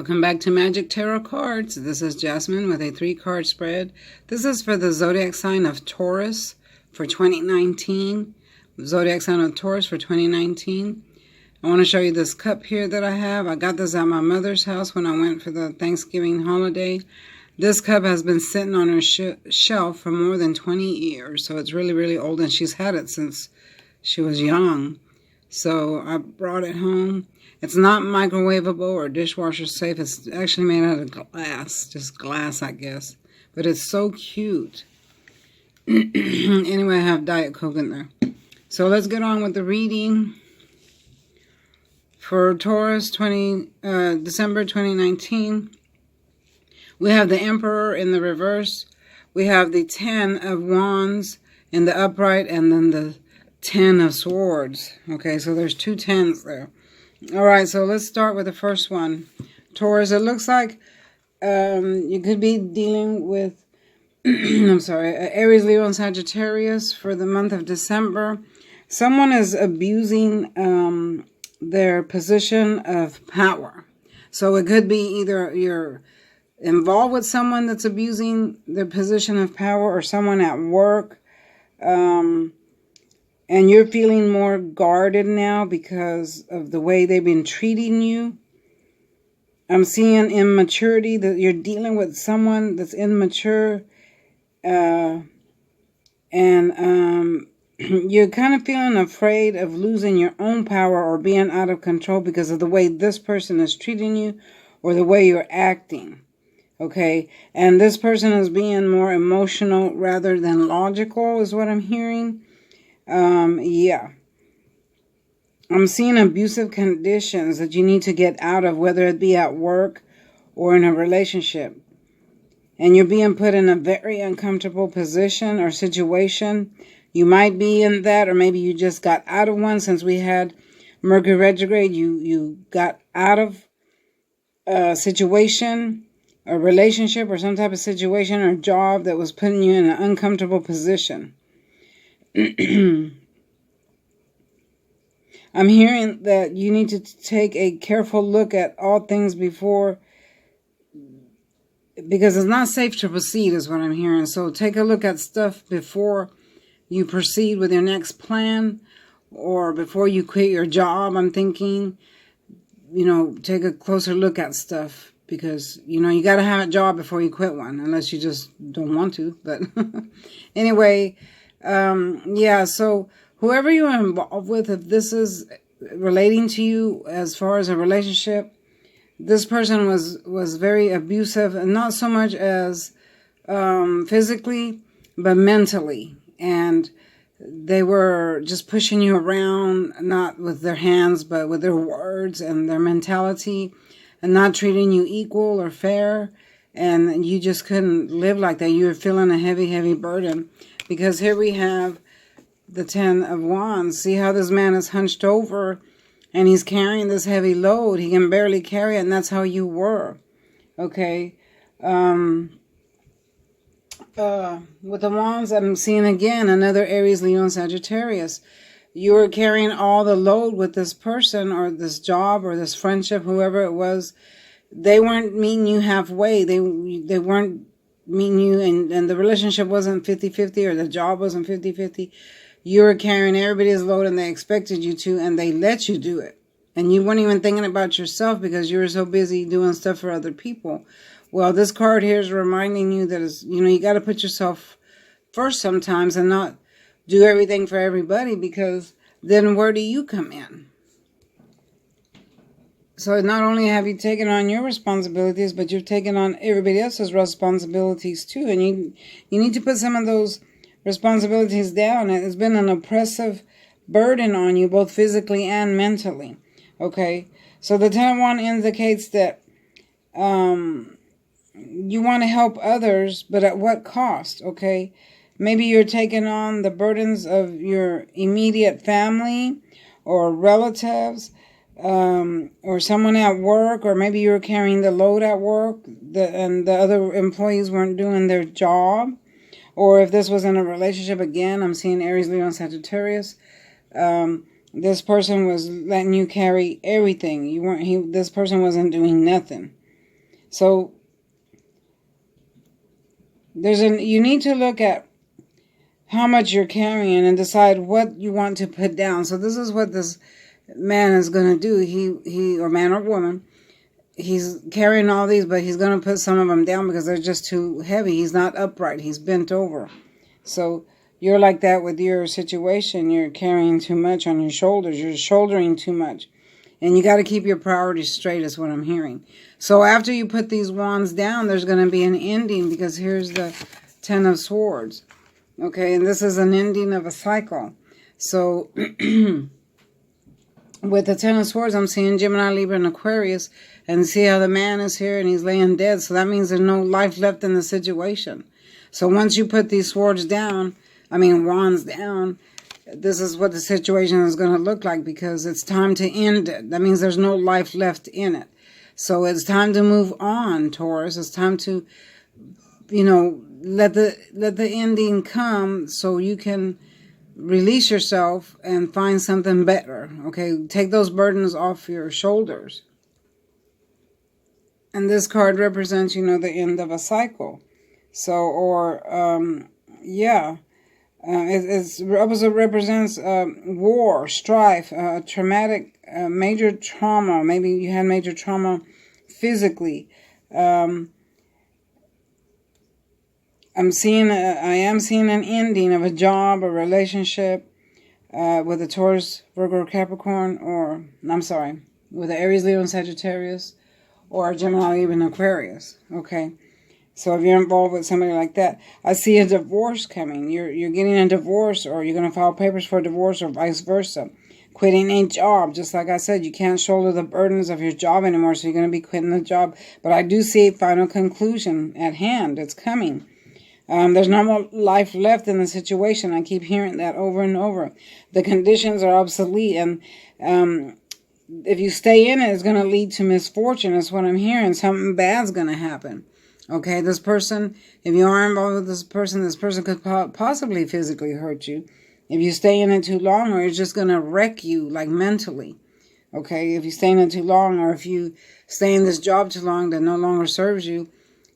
Welcome back to Magic Tarot Cards. This is Jasmine with a 3-card spread. This is for the zodiac sign of Taurus for 2019. Zodiac sign of Taurus for 2019. I want to show you this cup here that I have. I got this at my mother's house when I went for the Thanksgiving holiday. This cup has been sitting on her shelf for more than 20 years. So it's really, really old, and she's had it since she was young. So I brought it home. It's not microwavable or dishwasher safe. It's actually made out of glass. Just glass, I guess. But it's so cute. Anyway, I have Diet Coke in there. So let's get on with the reading. For Taurus, December 2019, we have the Emperor in the reverse. We have the 10 of Wands in the upright, and then the 10 of Swords. Okay, so there's 2 10s there. All right, so let's start with the first one. Taurus, it looks like you could be dealing with, I'm sorry, Aries, Leo, and Sagittarius for the month of December. Someone is abusing their position of power. So it could be either you're involved with someone that's abusing their position of power, or someone at work. And you're feeling more guarded now because of the way they've been treating you. I'm seeing immaturity, that you're dealing with someone that's immature. And you're kind of feeling afraid of losing your own power or being out of control because of the way this person is treating you or the way you're acting. Okay? And this person is being more emotional rather than logical is what I'm hearing. Yeah. I'm seeing abusive conditions that you need to get out of, whether it be at work or in a relationship. And you're being put in a very uncomfortable position or situation. You might be in that, or maybe you just got out of one. Since we had Mercury retrograde, you got out of a situation, a relationship, or some type of situation or job that was putting you in an uncomfortable position. I'm hearing that you need to take a careful look at all things before, because it's not safe to proceed is what I'm hearing. So take a look at stuff before you proceed with your next plan, or before you quit your job. I'm thinking, take a closer look at stuff, because, you got to have a job before you quit one, unless you just don't want to. But anyway, yeah, so whoever you're involved with, if this is relating to you as far as a relationship, this person was very abusive, and not so much as physically, but mentally. And they were just pushing you around, not with their hands, but with their words and their mentality, and not treating you equal or fair. And you just couldn't live like that. You were feeling a heavy, heavy burden. Because here we have the 10 of Wands. See how this man is hunched over and he's carrying this heavy load. He can barely carry it, and that's how you were. Okay. With the Wands, I'm seeing again another Aries, Leo, and Sagittarius. You were carrying all the load with this person or this job or this friendship, whoever it was. They weren't meeting you halfway. They weren't meeting you, and the relationship wasn't 50-50, or the job wasn't 50-50. You were carrying everybody's load, and they expected you to, and they let you do it. And you weren't even thinking about yourself because you were so busy doing stuff for other people. Well, this card here is reminding you that you got to put yourself first sometimes and not do everything for everybody, because then where do you come in? So not only have you taken on your responsibilities, but you've taken on everybody else's responsibilities too. And you need to put some of those responsibilities down. It's been an oppressive burden on you, both physically and mentally. Okay? So the 10 of Wands indicates that you want to help others, but at what cost? Okay? Maybe you're taking on the burdens of your immediate family or relatives, or someone at work, or maybe you're carrying the load at work and the other employees weren't doing their job. Or if this was in a relationship, again, I'm seeing Aries, Leo, and Sagittarius. This person was letting you carry everything. This person wasn't doing nothing. So you need to look at how much you're carrying and decide what you want to put down. So this is what this man is going to do. He or man or woman, he's carrying all these, but he's going to put some of them down because they're just too heavy. He's not upright. He's bent over. So you're like that with your situation. You're carrying too much on your shoulders. You're shouldering too much. And you got to keep your priorities straight is what I'm hearing. So after you put these wands down, there's going to be an ending, because here's the Ten of Swords. Okay, and this is an ending of a cycle. So with the Ten of Swords, I'm seeing Gemini, Libra, and Aquarius. And see how the man is here and he's laying dead. So that means there's no life left in the situation. So once you put these wands down, this is what the situation is going to look like, because it's time to end it. That means there's no life left in it. So it's time to move on, Taurus. It's time to, let the ending come so you can release yourself and find something better. Okay, take those burdens off your shoulders. And this card represents, the end of a cycle. So, it also represents war, strife, traumatic, major trauma. Maybe you had major trauma physically. I am seeing an ending of a job, a relationship with a Taurus, Virgo, Capricorn, with an Aries, Leo, and Sagittarius, or a Gemini, even Aquarius. Okay. So if you're involved with somebody like that, I see a divorce coming. You're getting a divorce, or you're going to file papers for a divorce, or vice versa. Quitting a job. Just like I said, you can't shoulder the burdens of your job anymore, so you're going to be quitting the job. But I do see a final conclusion at hand. It's coming. There's no more life left in the situation. I keep hearing that over and over. The conditions are obsolete, and if you stay in it, it's going to lead to misfortune. That's what I'm hearing. Something bad's going to happen. Okay, this person, if you are involved with this person could possibly physically hurt you if you stay in it too long, or it's just going to wreck you, like mentally. Okay, if you stay in it too long, or if you stay in this job too long that no longer serves you,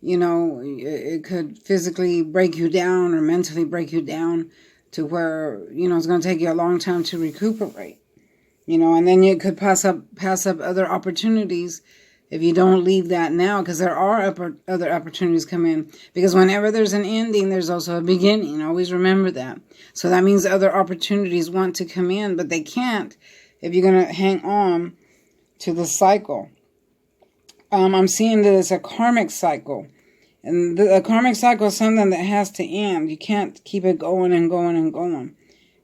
it could physically break you down or mentally break you down to where, it's going to take you a long time to recuperate. And then you could pass up other opportunities if you don't leave that now, because there are other opportunities come in. Because whenever there's an ending, there's also a beginning. Always remember that. So that means other opportunities want to come in, but they can't if you're going to hang on to the cycle. I'm seeing that it's a karmic cycle. And a karmic cycle is something that has to end. You can't keep it going and going and going.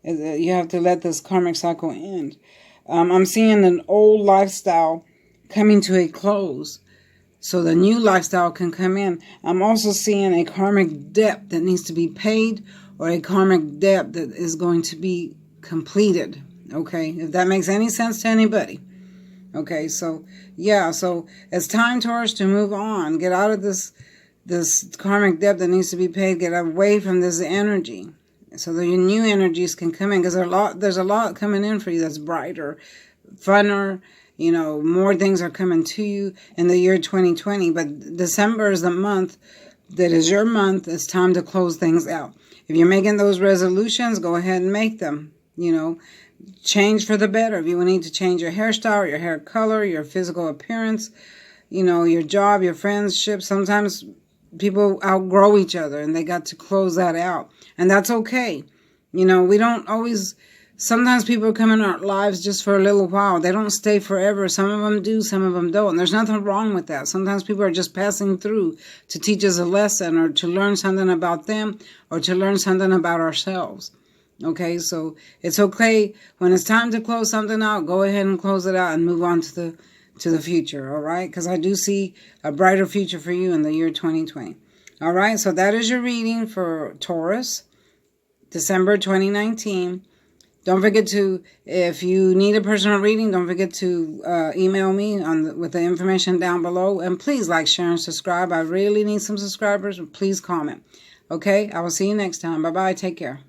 You have to let this karmic cycle end. I'm seeing an old lifestyle coming to a close, so the new lifestyle can come in. I'm also seeing a karmic debt that needs to be paid, or a karmic debt that is going to be completed. Okay, if that makes any sense to anybody. Okay, so it's time, Taurus, to move on. Get out of this karmic debt that needs to be paid. Get away from this energy, so the new energies can come in, because there's a lot coming in for you that's brighter, funner. More things are coming to you in the year 2020. But December is the month that is your month. It's time to close things out. If you're making those resolutions, go ahead and make them. Change for the better. If you need to change your hairstyle, your hair color, your physical appearance, your job, your friendship. Sometimes people outgrow each other, and they got to close that out. And that's okay. We don't always... Sometimes people come in our lives just for a little while. They don't stay forever. Some of them do, some of them don't. And there's nothing wrong with that. Sometimes people are just passing through to teach us a lesson, or to learn something about them, or to learn something about ourselves. Okay, so it's okay when it's time to close something out. Go ahead and close it out and move on to the future. All right, because I do see a brighter future for you in the year 2020. All right, so that is your reading for Taurus, December 2019. Don't forget to, if you need a personal reading, don't forget to email me with the information down below. And please like, share, and subscribe. I really need some subscribers. Please comment. Okay, I will see you next time. Bye-bye. Take care.